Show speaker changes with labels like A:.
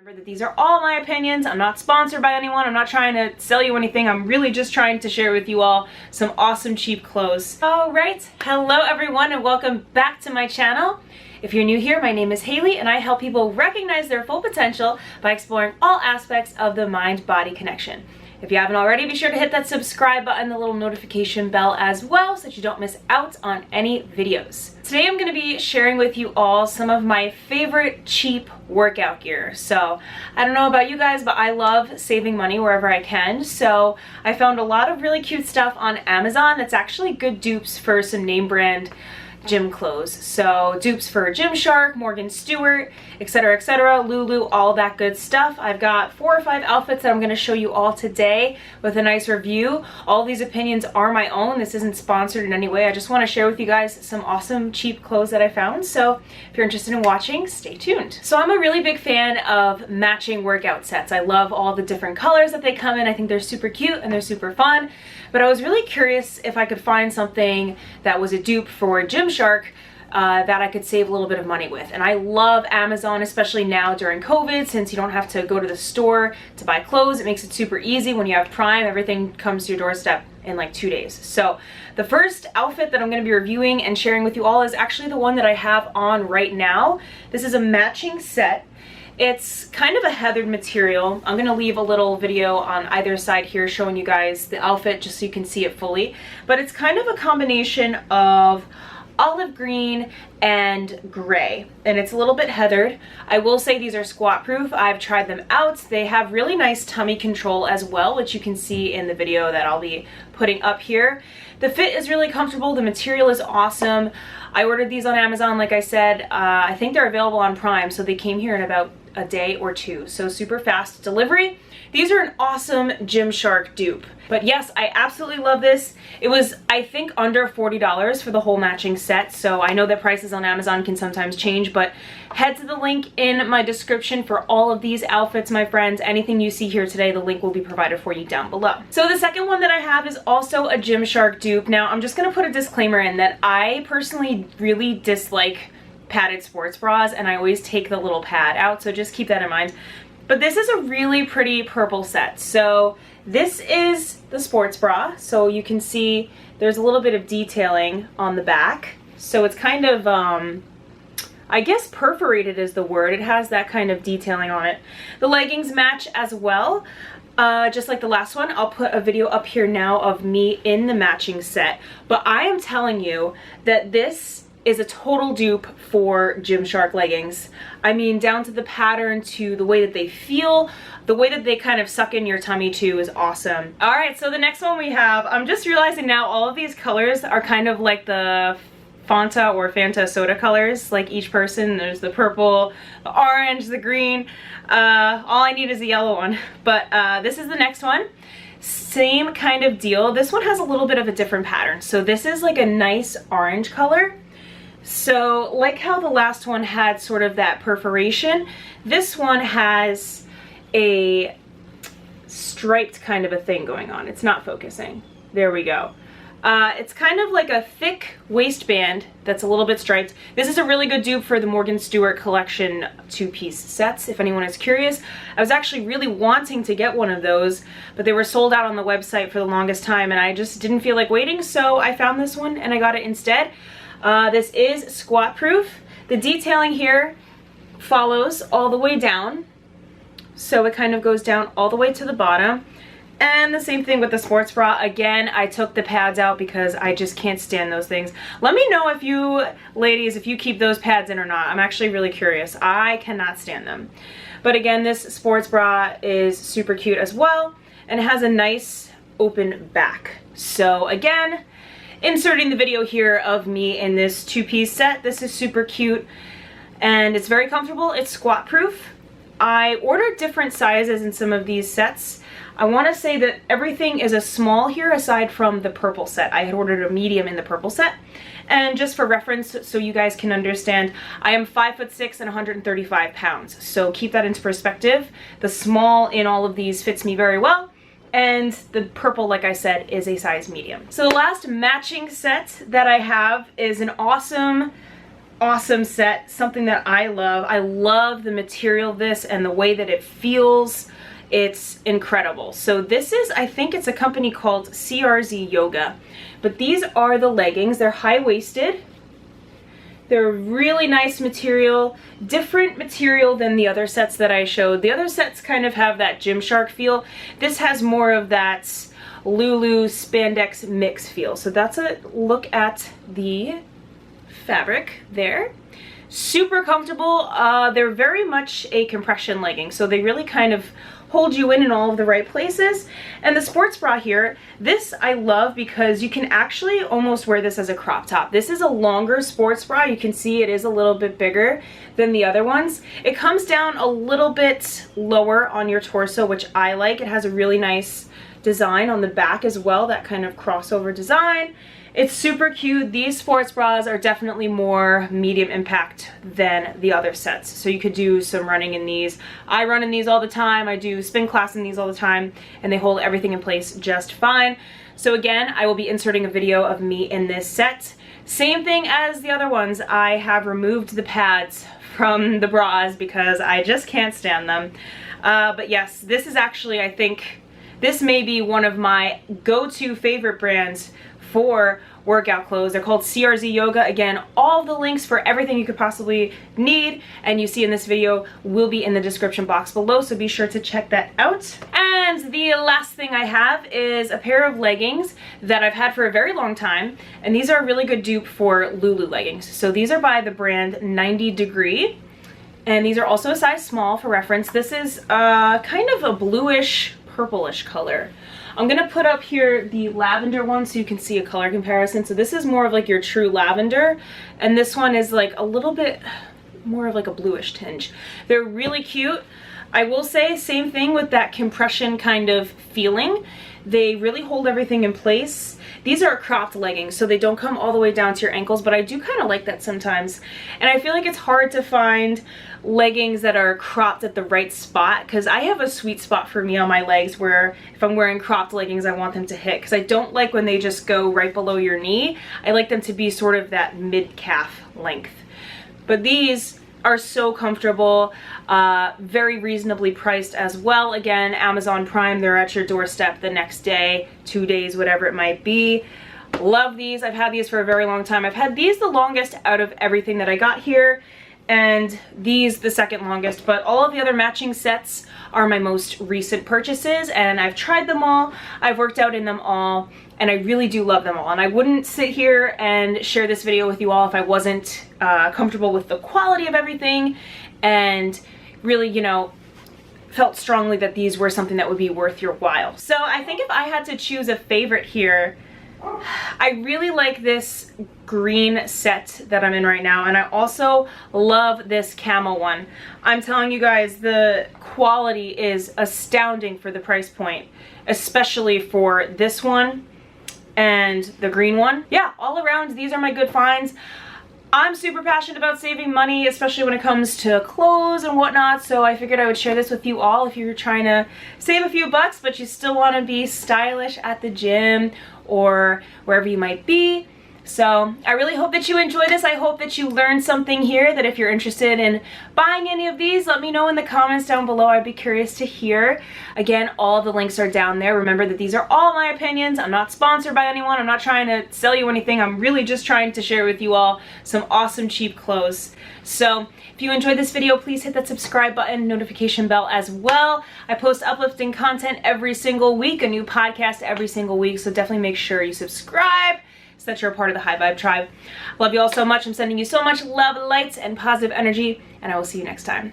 A: Remember that these are all my opinions. I'm not sponsored by anyone. I'm not trying to sell you anything. I'm really just trying to share with you all some awesome cheap clothes. All right, hello everyone and welcome back to my channel. If you're new here, my name is Haley and I help people recognize their full potential by exploring all aspects of the mind-body connection. If you haven't already, be sure to hit that subscribe button, the little notification bell as well, so that you don't miss out on any videos. Today I'm going to be sharing with you all some of my favorite cheap workout gear. So I don't know about you guys, but I love saving money wherever I can. So I found a lot of really cute stuff on Amazon that's actually good dupes for some name brand gym clothes. So dupes for GymShark, Stewart, etc., Lulu, all that good stuff. I've got 4 or 5 outfits that I'm going to show you all today with a nice review. All these opinions are my own. This isn't sponsored in any way. I just want to share with you guys some awesome cheap clothes that I found. So if you're interested in watching, stay tuned. So I'm a really big fan of matching workout sets. I love all the different colors that they come in. I think they're super cute and they're super fun. But I was really curious if I could find something that was a dupe for GymShark that I could save a little bit of money with. And I love Amazon, especially now during COVID, since you don't have to go to the store to buy clothes. It makes it super easy. When you have Prime, everything comes to your doorstep in like 2 days. So the first outfit that I'm going to be reviewing and sharing with you all is actually the one that I have on right now. This is a matching set. It's kind of a heathered material. I'm going to leave a little video on either side here showing you guys the outfit just so you can see it fully. But it's kind of a combination of olive green and gray, and it's a little bit heathered. I will say these are squat proof. I've tried them out. They have really nice tummy control as well, which you can see in the video that I'll be putting up here. The fit is really comfortable. The material is awesome. I ordered these on Amazon, like I said. I think they're available on Prime, so they came here in about a day or two, so super fast delivery. These are an awesome GymShark dupe. But yes, I absolutely love this. It was, I think, under $40 for the whole matching set, so I know that prices on Amazon can sometimes change, but head to the link in my description for all of these outfits, my friends. Anything you see here today, the link will be provided for you down below. So the second one that I have is also a GymShark dupe. Now, I'm just gonna put a disclaimer in that I personally really dislike padded sports bras, and I always take the little pad out, so just keep that in mind. But this is a really pretty purple set. So this is the sports bra, so you can see there's a little bit of detailing on the back. So it's kind of I guess perforated is the word. It has that kind of detailing on it. The leggings match as well. Just like the last one, I'll put a video up here now of me in the matching set. But I am telling you that this is a total dupe for GymShark leggings. I mean, down to the pattern, to the way that they feel, the way that they kind of suck in your tummy too is awesome. All right, so the next one we have, I'm just realizing now all of these colors are kind of like the Fanta or Fanta soda colors, like each person. There's the purple, the orange, the green. All I need is the yellow one. But this is the next one. Same kind of deal. This one has a little bit of a different pattern. So this is like a nice orange color. So like how the last one had sort of that perforation, this one has a striped kind of a thing going on. It's not focusing. There we go. It's kind of like a thick waistband that's a little bit striped. This is a really good dupe for the Stewart collection 2-piece sets, if anyone is curious. I was actually really wanting to get one of those, but they were sold out on the website for the longest time, and I just didn't feel like waiting, so I found this one and I got it instead. This is squat proof. The detailing here follows all the way down. So it kind of goes down all the way to the bottom. And the same thing with the sports bra. Again, I took the pads out because I just can't stand those things. Let me know if you ladies, if you keep those pads in or not. I'm actually really curious. I cannot stand them. But again, this sports bra is super cute as well. And it has a nice open back. So again, inserting the video here of me in this 2-piece set. This is super cute and it's very comfortable. It's squat proof. I ordered different sizes in some of these sets. I want to say that everything is a small here aside from the purple set. I had ordered a medium in the purple set. And just for reference, so you guys can understand, I am 5'6" and 135 pounds. So keep that into perspective. The small in all of these fits me very well. And the purple, like I said, is a size medium. So the last matching set that I have is an awesome awesome set, something that I love. I love the material of this and the way that it feels. It's incredible. So this is, I think it's a company called CRZ Yoga, but these are the leggings. They're high-waisted. They're really nice material, different material than the other sets that I showed. The other sets kind of have that GymShark feel. This has more of that Lulu spandex mix feel. So that's a look at the fabric there. Super comfortable. They're very much a compression legging, so they really kind of hold you in all of the right places. And the sports bra here, this I love because you can actually almost wear this as a crop top. This is a longer sports bra. You can see it is a little bit bigger than the other ones. It comes down a little bit lower on your torso, which I like. It has a really nice design on the back as well, that kind of crossover design. It's super cute. These sports bras are definitely more medium impact than the other sets. So you could do some running in these. I run in these all the time. I do spin class in these all the time, and they hold everything in place just fine. So again, I will be inserting a video of me in this set. Same thing as the other ones. I have removed the pads from the bras because I just can't stand them. But yes, this is actually, I think, this may be one of my go-to favorite brands for workout clothes. They're called CRZ Yoga. Again, all the links for everything you could possibly need and you see in this video will be in the description box below, so be sure to check that out. And the last thing I have is a pair of leggings that I've had for a very long time, and these are a really good dupe for Lulu leggings. So these are by the brand 90 Degree, and these are also a size small for reference. This is kind of a bluish purplish color. I'm gonna put up here the lavender one so you can see a color comparison. So this is more of like your true lavender, and this one is like a little bit more of like a bluish tinge. They're really cute. I will say same thing with that compression kind of feeling. They really hold everything in place. These are cropped leggings, so they don't come all the way down to your ankles, but I do kind of like that sometimes. And I feel like it's hard to find leggings that are cropped at the right spot, because I have a sweet spot for me on my legs where if I'm wearing cropped leggings, I want them to hit, because I don't like when they just go right below your knee. I like them to be sort of that mid-calf length. But these are so comfortable, very reasonably priced as well. Again, Amazon Prime, they're at your doorstep the next day, 2 days, whatever it might be. Love these. I've had these for a very long time. I've had these the longest out of everything that I got here, and these the second longest, but all of the other matching sets are my most recent purchases, and I've tried them all, I've worked out in them all, and I really do love them all. And I wouldn't sit here and share this video with you all if I wasn't comfortable with the quality of everything and really, you know, felt strongly that these were something that would be worth your while. So I think if I had to choose a favorite here, I really like this green set that I'm in right now, and I also love this camo one. I'm telling you guys, the quality is astounding for the price point, especially for this one and the green one. Yeah, all around, these are my good finds. I'm super passionate about saving money, especially when it comes to clothes and whatnot, so I figured I would share this with you all if you're trying to save a few bucks but you still want to be stylish at the gym or wherever you might be. So I really hope that you enjoy this. I hope that you learned something here, that if you're interested in buying any of these, let me know in the comments down below. I'd be curious to hear. Again, all the links are down there. Remember that these are all my opinions. I'm not sponsored by anyone. I'm not trying to sell you anything. I'm really just trying to share with you all some awesome cheap clothes. So if you enjoyed this video, please hit that subscribe button, notification bell as well. I post uplifting content every single week, a new podcast every single week, so definitely make sure you subscribe so that you're a part of the High Vibe tribe. I love you all so much. I'm sending you so much love, lights, and positive energy, and I will see you next time.